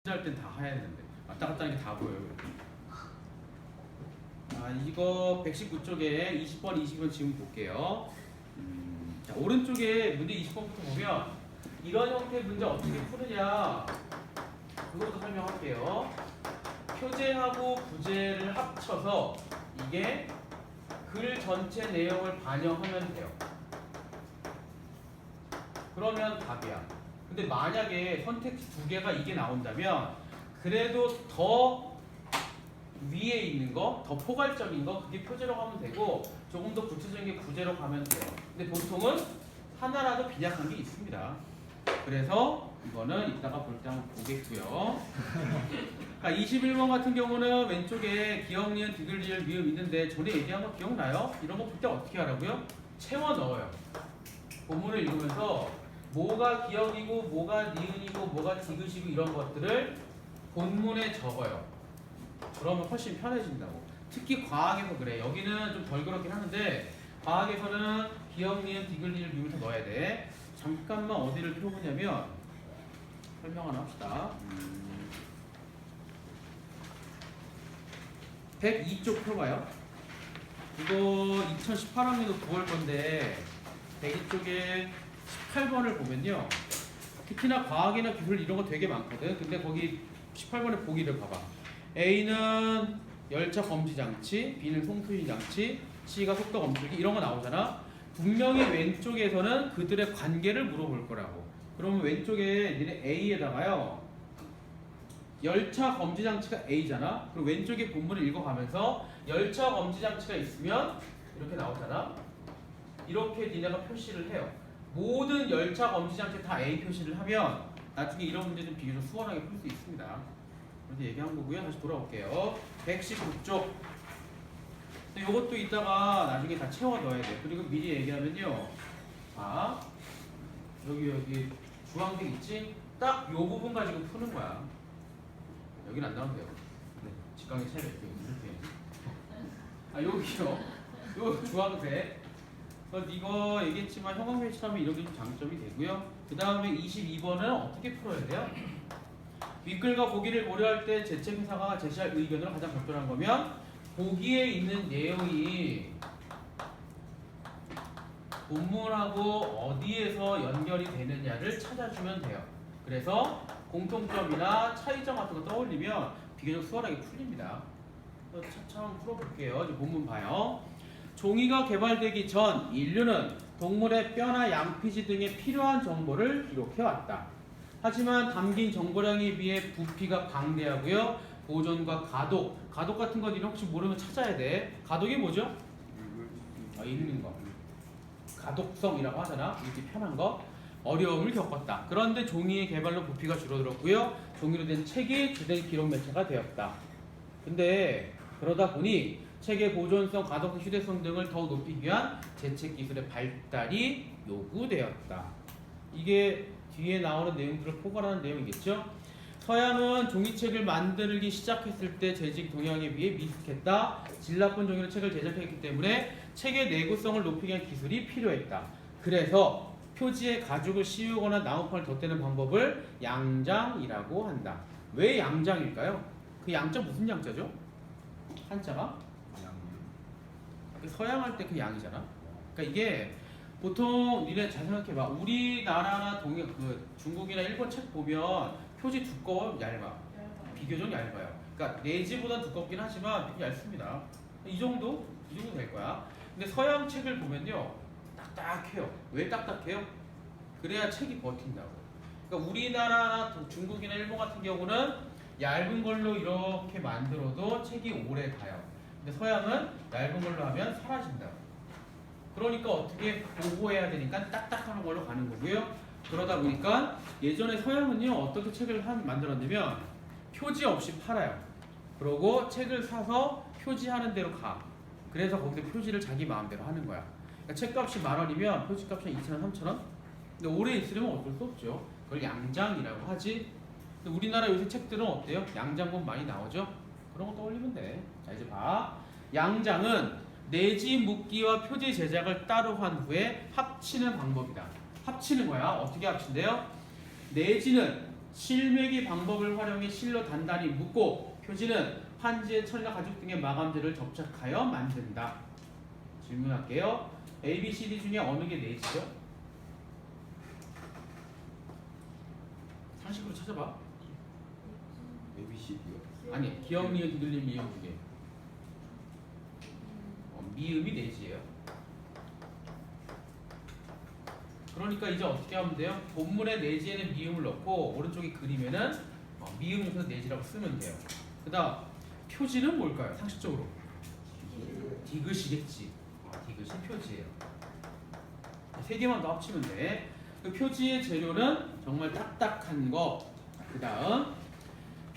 할 땐 다 해야 되는데 왔다 갔다 하는 게 다 보여요. 이거 119쪽에 20번, 20번 지금 볼게요. 자, 오른쪽에 문제 20번부터 보면 이런 형태의 문제 어떻게 푸느냐 그것부터 설명할게요. 표제하고 부제를 합쳐서 이게 글 전체 내용을 반영하면 돼요. 그러면 답이야. 근데 만약에 선택지 두 개가 이게 나온다면 그래도 더 위에 있는 거, 더 포괄적인 거 그게 표제로 하면 되고 조금 더 구체적인 게 부제로 가면 돼요. 근데 보통은 하나라도 빈약한 게 있습니다. 그래서 이거는 이따가 볼 때 한번 보겠고요. 21번 같은 경우는 왼쪽에 기억, 니은, 디귿, 리을, 미음 있는데 전에 얘기한 거 기억나요? 이런 거 볼 때 어떻게 하라고요? 채워 넣어요. 본문을 읽으면서 뭐가 기억이고 뭐가 니은이고 뭐가 디귿이고 이런 것들을 본문에 적어요. 그러면 훨씬 편해진다고. 특히 과학에서 그래. 여기는 좀 덜 그렇긴 하는데 과학에서는 기억, 니은, 디귿, 리을, 미음을 다 넣어야 돼. 잠깐만 어디를 펴보냐면 설명 하나 합시다. 102쪽 펴봐요. 이거 2018학년도 9월 건데 102쪽에 18번을 보면요. 특히나 과학이나 기술 이런 거 되게 많거든. 근데 거기 18번에 보기를 봐봐. A는 열차 검지 장치, B는 송수신 장치, C가 속도 검출기 이런 거 나오잖아. 분명히 왼쪽에서는 그들의 관계를 물어볼 거라고. 그러면 왼쪽에 니네 A에다가요. 열차 검지 장치가 A잖아. 그리고 왼쪽에 본문을 읽어가면서 열차 검지 장치가 있으면 이렇게 나오잖아. 이렇게 니네가 표시를 해요. 모든 열차 검지 장치 다 A 표시를 하면 나중에 이런 문제 좀 비교적 수월하게 풀 수 있습니다. 그래서 얘기한 거고요. 다시 돌아올게요. 119쪽. 이것도 이따가 나중에 다 채워 넣어야 돼. 그리고 미리 얘기하면요. 자, 여기 주황색 있지? 딱 요 부분 가지고 푸는 거야. 여기는 안 나오면 돼요. 네, 직각의 차이가 이렇게. 여기요. 요 주황색. 이거 얘기했지만 형광펜칠하면 이런 게 좀 장점이 되고요. 그 다음에 22번은 어떻게 풀어야 돼요? 윗글과 보기를 고려할 때 제책회사가 제시할 의견으로 가장 적절한 거면 보기에 있는 내용이 본문하고 어디에서 연결이 되느냐를 찾아주면 돼요. 그래서 공통점이나 차이점 같은 거 떠올리면 비교적 수월하게 풀립니다. 차차 한번 풀어볼게요. 이제 본문 봐요. 종이가 개발되기 전 인류는 동물의 뼈나 양피지 등에 필요한 정보를 기록해왔다. 하지만 담긴 정보량에 비해 부피가 방대하고요. 보존과 가독 같은 건 혹시 모르면 찾아야 돼. 가독이 뭐죠? 읽는 거. 가독성이라고 하잖아. 읽기 편한 거. 어려움을 겪었다. 그런데 종이의 개발로 부피가 줄어들었고요. 종이로 된 책이 주된 기록 매체가 되었다. 근데 그러다 보니 책의 보존성, 가독성, 휴대성 등을 더욱 높이기 위한 제책 기술의 발달이 요구되었다. 이게 뒤에 나오는 내용들을 포괄하는 내용이겠죠? 서양은 종이책을 만들기 시작했을 때 재직 동향에 비해 미숙했다. 질 나쁜 종이로 책을 제작했기 때문에 책의 내구성을 높이기 위한 기술이 필요했다. 그래서 표지에 가죽을 씌우거나 나무판을 덧대는 방법을 양장이라고 한다. 왜 양장일까요? 그 양자 무슨 양자죠? 한자가? 서양할 때 그 양이잖아. 그러니까 이게 보통 니네 잘 생각해봐. 우리나라나 중국이나 일본 책 보면 표지 두꺼워, 얇아. 비교적 얇아요. 그러니까 내지보다 두껍긴 하지만 되게 얇습니다. 이 정도 될 거야. 근데 서양 책을 보면요, 딱딱해요. 왜 딱딱해요? 그래야 책이 버틴다고. 그러니까 우리나라나 중국이나 일본 같은 경우는 얇은 걸로 이렇게 만들어도 책이 오래 가요. 근데 서양은 얇은 걸로 하면 사라진다고. 그러니까 어떻게 보호해야 되니까 딱딱한 걸로 가는 거고요. 그러다 보니까 예전에 서양은요 어떻게 책을 만들었냐면 표지 없이 팔아요. 그러고 책을 사서 표지하는 대로 가. 그래서 거기서 표지를 자기 마음대로 하는 거야. 그러니까 책값이 10,000원이면 표지값이 2,000원, 3,000원. 근데 오래 있으려면 어쩔 수 없죠. 그걸 양장이라고 하지. 근데 우리나라 요새 책들은 어때요? 양장본 많이 나오죠? 그런 거 떠올리면 돼. 자, 이제 봐. 양장은 내지 묶기와 표지 제작을 따로 한 후에 합치는 방법이다. 합치는 거야. 어떻게 합친대요? 내지는 실매기 방법을 활용해 실로 단단히 묶고 표지는 판지에 철이나 가죽 등의 마감재를 접착하여 만든다. 질문할게요. A, B, C, D 중에 어느 게 내지죠? 상식으로 찾아봐. ABCD요? 아니, 기억, 니은, 뒤돌림, 미음 두 개. 미음이 내지예요. 그러니까 이제 어떻게 하면 돼요? 본문의 내지에는 미음을 넣고 오른쪽에 그리면은 미음에서 내지라고 쓰면 돼요. 그 다음 표지는 뭘까요? 상식적으로 디귿이겠지. 디귿이 표지예요. 세 개만 더 합치면 돼. 그 표지의 재료는 정말 딱딱한 거. 그 다음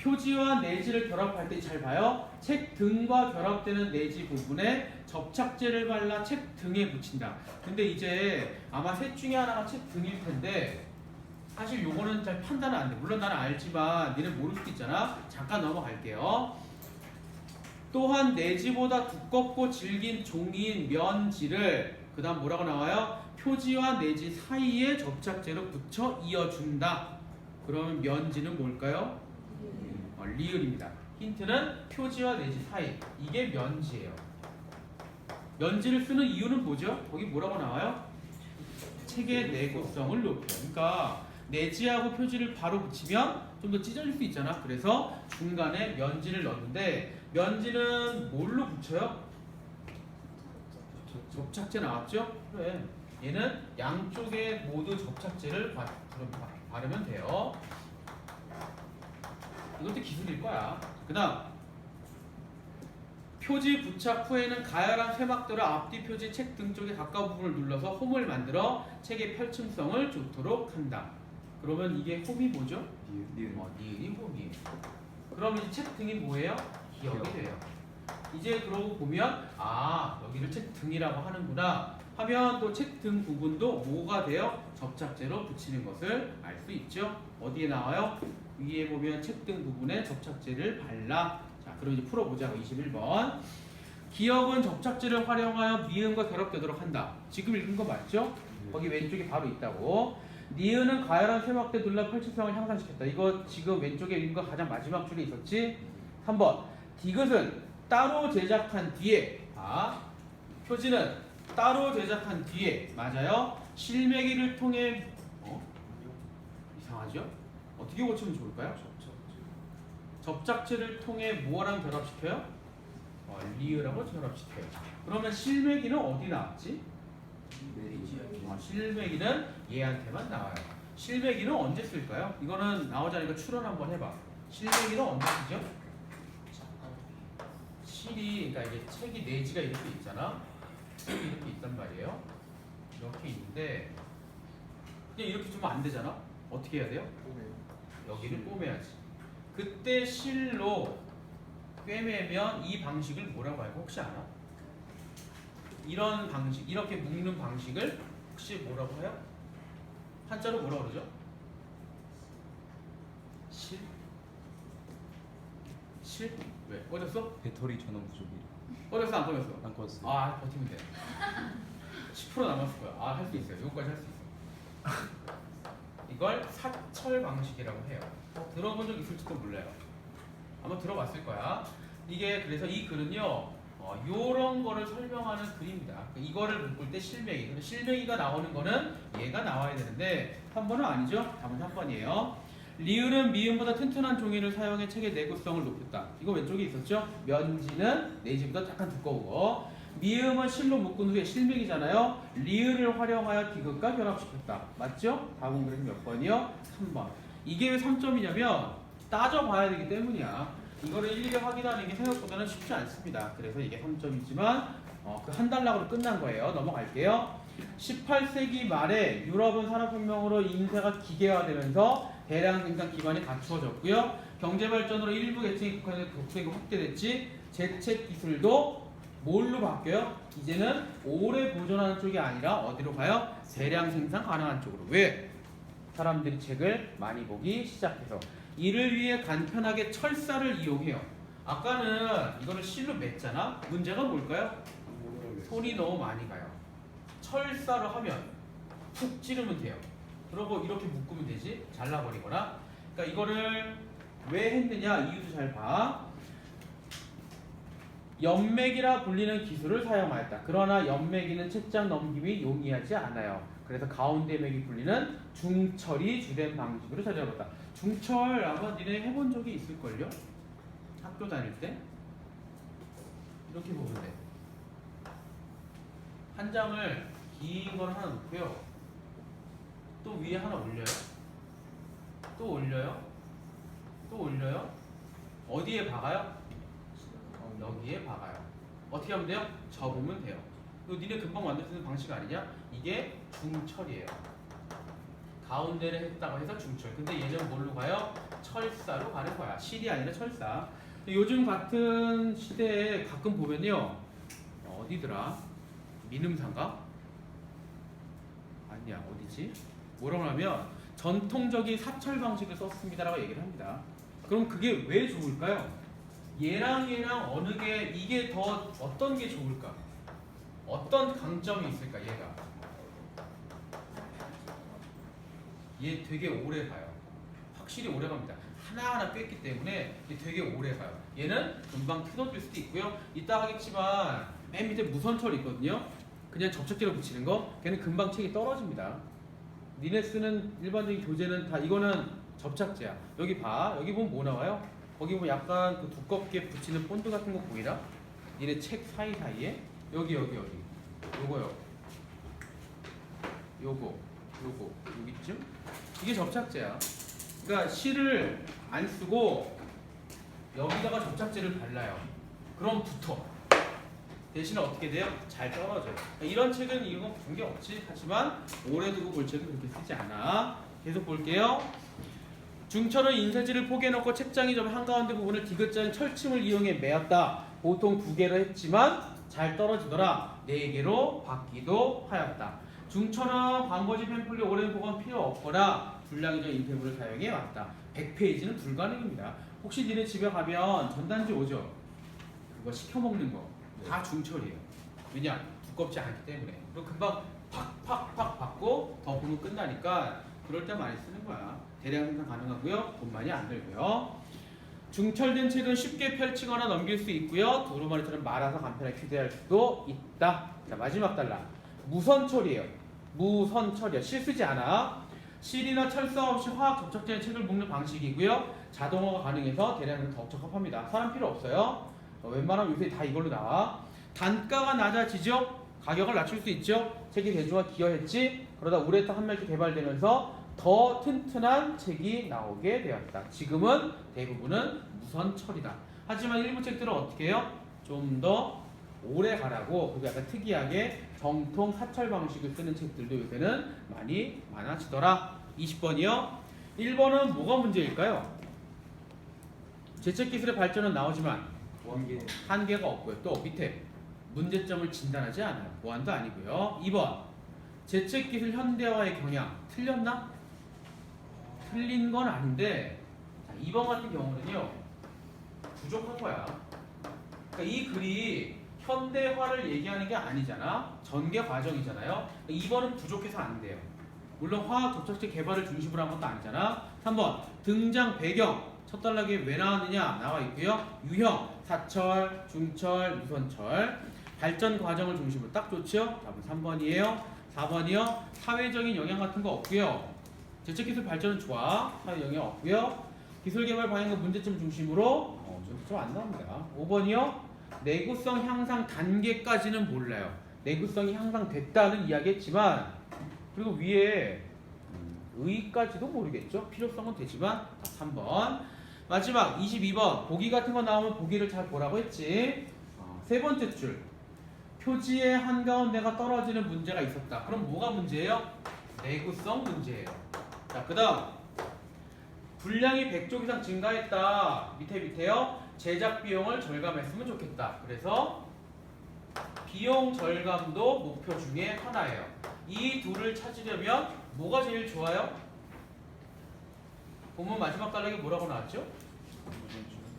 표지와 내지를 결합할 때 잘 봐요. 책 등과 결합되는 내지 부분에 접착제를 발라 책 등에 붙인다. 근데 이제 아마 셋 중에 하나가 책 등일 텐데 사실 요거는 잘 판단은 안 돼. 물론 나는 알지만 니네 모를 수도 있잖아. 잠깐 넘어갈게요. 또한 내지보다 두껍고 질긴 종이인 면지를 그 다음 뭐라고 나와요? 표지와 내지 사이에 접착제로 붙여 이어준다. 그러면 면지는 뭘까요? 리을입니다. 힌트는 표지와 내지 사이. 이게 면지예요. 면지를 쓰는 이유는 뭐죠? 거기 뭐라고 나와요? 책의 내구성을 높여. 그러니까 내지하고 표지를 바로 붙이면 좀 더 찢어질 수 있잖아. 그래서 중간에 면지를 넣는데 면지는 뭘로 붙여요? 접착제 나왔죠? 그래. 얘는 양쪽에 모두 접착제를 바르면 돼요. 이것도 기술일 거야. 그 다음 표지 부착 후에는 가열한 쇠막들을 앞뒤 표지 책 등 쪽에 가까운 부분을 눌러서 홈을 만들어 책의 펼침성을 좋도록 한다. 그러면 이게 홈이 뭐죠? 니은이 홈이에요. 그럼 이제 책 등이 뭐예요? 기억이 돼요. 이제 그러고 보면 여기를 책 등이라고 하는구나 하면 또 책 등 부분도 뭐가 돼요? 접착제로 붙이는 것을 알 수 있죠. 어디에 나와요? 위에 보면 책 등 부분에 접착제를 발라. 자, 그럼 이제 풀어보자고. 21번. 기억은 접착제를 활용하여 미음과 결합되도록 한다. 지금 읽은 거 맞죠? 거기 왼쪽에 바로 있다고. 니은은 가열한 쇠막대 둘러 펼침성을 향상시켰다. 이거 지금 왼쪽에 읽은 거 가장 마지막 줄에 있었지? 3번. 디귿은 따로 제작한 뒤에 표지는 따로 제작한 뒤에 맞아요. 실매기를 통해 이상하죠? 어떻게 고치면 좋을까요? 접착제를 통해 뭐랑 결합시켜요? 리을하고 결합시켜요. 그러면 실매기는 어디 나왔지? 실매기는 얘한테만 나와요. 실매기는 언제 쓸까요? 이거는 나오자니까 추론 한번 해봐. 실매기는 언제 쓰죠? 실이, 그러니까 이게 책이 내지가 이렇게 있잖아. 책이 이렇게 있단 말이에요. 이렇게 있는데 그냥 이렇게 주면 안 되잖아. 어떻게 해야 돼요? 여기를 꼬매야지. 그때 실로 꿰매면 이 방식을 뭐라고 할까? 혹시 알아? 이런 방식, 이렇게 묶는 방식을 혹시 뭐라고 해요? 한자로 뭐라고 그러죠? 실? 실? 왜? 꺼졌어? 배터리 전원 부족이. 꺼졌어? 안 꺼졌어? 안 꺼졌어요. 버티면 돼. 10% 남았을 거야. 할 수 있어요. 이거까지 할 수 있어. 이걸 사철 방식이라고 해요. 들어본 적 있을지도 몰라요. 아마 들어봤을 거야. 이게 그래서 이 글은요, 요런 거를 설명하는 글입니다. 이거를 묶을 때 실매기. 근데 실매기가 나오는 거는 얘가 나와야 되는데 3번은 아니죠? 답은 3번이에요. 리을은 미음보다 튼튼한 종이를 사용해 책의 내구성을 높였다. 이거 왼쪽에 있었죠? 면지는 내지보다 약간 두꺼워. 미음은 실로 묶은 후에 실매기잖아요. 리을을 활용하여 디귿과 결합시켰다. 맞죠? 답은 그래서 몇 번이요? 3번. 이게 왜 3점이냐면 따져봐야 되기 때문이야. 이거를 일일이 확인하는 게 생각보다는 쉽지 않습니다. 그래서 이게 3점이지만 그 한 단락으로 끝난 거예요. 넘어갈게요. 18세기 말에 유럽은 산업혁명으로 인쇄가 기계화되면서 대량 생산 기반이 갖추어졌고요. 경제발전으로 일부 계층이 국가에서 독생이 확대됐지. 재책 기술도 뭘로 바뀌어요? 이제는 오래 보존하는 쪽이 아니라 어디로 가요? 대량 생산 가능한 쪽으로. 왜? 사람들이 책을 많이 보기 시작해서. 이를 위해 간편하게 철사를 이용해요. 아까는 이거를 실로 맸잖아. 문제가 뭘까요? 손이 너무 많이 가요. 철사로 하면 푹 찌르면 돼요. 그러고 이렇게 묶으면 되지. 잘라버리거나. 그러니까 이거를 왜 했느냐 이유도 잘 봐. 연매기라 불리는 기술을 사용하였다. 그러나 연매기는 책장 넘김이 용이하지 않아요. 그래서 가운데 매기 불리는 중철이 주된 방식으로 찾아봤다. 중철 아마 니네 해본 적이 있을걸요? 학교 다닐 때? 이렇게 보면 돼. 한 장을 긴 걸 하나 놓고요. 또 위에 하나 올려요. 또 올려요. 또 올려요. 어디에 박아요? 여기에 박아요. 어떻게 하면 돼요? 접으면 돼요. 이거 니네 금방 만들 수 있는 방식 아니냐? 이게 중철이에요. 가운데를 했다고 해서 중철. 근데 얘는 뭘로 가요? 철사로 가는 거야. 실이 아니라 철사. 요즘 같은 시대에 가끔 보면요. 어디더라? 민음산가? 아니야 어디지? 뭐라고 하면 전통적인 사철 방식을 썼습니다라고 얘기를 합니다. 그럼 그게 왜 좋을까요? 얘랑 어느 게 이게 더 어떤 게 좋을까? 어떤 강점이 있을까 얘가? 얘 되게 오래 가요. 확실히 오래 갑니다. 하나하나 뺐기 때문에 얘 되게 오래 가요. 얘는 금방 틀어질 수도 있고요. 이따 하겠지만 맨 밑에 무선철 있거든요. 그냥 접착제로 붙이는 거 걔는 금방 책이 떨어집니다. 니네 쓰는 일반적인 교재는 다 이거는 접착제야. 여기 봐. 여기 보면 뭐 나와요? 거기 보면 약간 그 두껍게 붙이는 본드 같은 거 보이나? 니네 책 사이사이에 여기 요거요. 요거 여기쯤 이게 접착제야. 그러니까 실을 안 쓰고 여기다가 접착제를 발라요. 그럼 붙어. 대신에 어떻게 돼요? 잘 떨어져요. 이런 책은 이거 관계 없지. 하지만 오래 두고 볼 책은 그렇게 쓰지 않아. 계속 볼게요. 중철은 인쇄지를 포개놓고 책장이 좀 한가운데 부분을 디귿자인 철침을 이용해 매었다. 보통 2개로 했지만 잘 떨어지더라. 4개로 받기도 하였다. 중철은 광고지 팸플릿 오랜 보관 필요 없거나 분량이적 인쇄물을 사용해 왔다. 100페이지는 불가능입니다. 혹시 니네 집에 가면 전단지 오죠? 그거 시켜 먹는 거 다 중철이에요. 왜냐? 두껍지 않기 때문에. 그리고 금방 팍팍팍 받고 덮으면 끝나니까 그럴 때 많이 쓰는 거야. 대량 생산 가능하고요. 돈 많이 안 들고요. 중철된 책은 쉽게 펼치거나 넘길 수 있고요. 두루마리처럼 말아서 간편하게 휴대할 수도 있다. 자, 마지막 단락. 무선철이에요. 무선철이야. 실 쓰지 않아. 실이나 철사 없이 화학 접착제의 책을 묶는 방식이고요. 자동화가 가능해서 대량으로 더 적합합니다. 사람 필요 없어요. 웬만하면 요새 다 이걸로 나와. 단가가 낮아지죠. 가격을 낮출 수 있죠. 책이 대중화 기여했지. 그러다 우레타 한멜트 개발되면서 더 튼튼한 책이 나오게 되었다. 지금은 대부분은 무선철이다. 하지만 일부 책들은 어떻게 해요? 좀 더 오래 가라고 그리고 약간 특이하게 정통 사철 방식을 쓰는 책들도 요새는 많이 많아지더라. 20번이요. 1번은 뭐가 문제일까요? 제책 기술의 발전은 나오지만 한계가 없고요. 또 밑에 문제점을 진단하지 않아요. 보안도 아니고요. 2번 제책 기술 현대화의 경향 틀렸나? 틀린 건 아닌데 자, 2번 같은 경우는요 부족한 거야. 그러니까 이 글이 현대화를 얘기하는 게 아니잖아. 전개 과정이잖아요. 2번은 부족해서 안 돼요. 물론 화학 접착제 개발을 중심으로 한 것도 아니잖아. 3번 등장 배경 첫 단락에 왜 나왔느냐 나와 있고요. 유형 사철, 중철, 무선철 발전 과정을 중심으로 딱 좋죠. 답은 3번이에요. 4번이요. 사회적인 영향 같은 거 없고요. 제책기술 발전은 좋아. 사회 영향 없고요. 기술 개발 방향과 문제점 중심으로 좀 안 나옵니다. 5번이요. 내구성 향상 단계까지는 몰라요. 내구성이 향상됐다는 이야기했지만 그리고 위에 의의까지도 모르겠죠. 필요성은 되지만 3번. 마지막 22번 보기 같은 거 나오면 보기를 잘 보라고 했지. 세 번째 줄 표지의 한가운데가 떨어지는 문제가 있었다. 그럼 뭐가 문제예요? 내구성 문제예요. 자, 그 다음 분량이 100쪽 이상 증가했다. 밑에요. 제작 비용을 절감했으면 좋겠다. 그래서 비용 절감도 목표 중에 하나예요. 이 둘을 찾으려면 뭐가 제일 좋아요? 보면 마지막 단락에 뭐라고 나왔죠?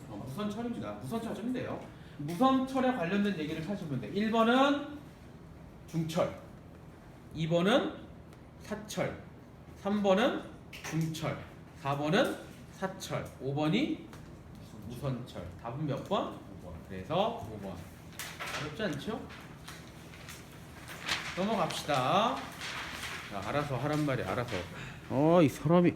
무선철입니다. 무선철 좀 돼요. 무선철에 관련된 얘기를 찾으면 돼. 1번은 중철, 2번은 사철, 3번은 중철, 4번은 사철, 5번이 무선철. 답은 몇 번? 5번. 그래서 5번. 어렵지 않죠? 넘어갑시다. 자, 알아서 하란 말이 알아서. 이 사람이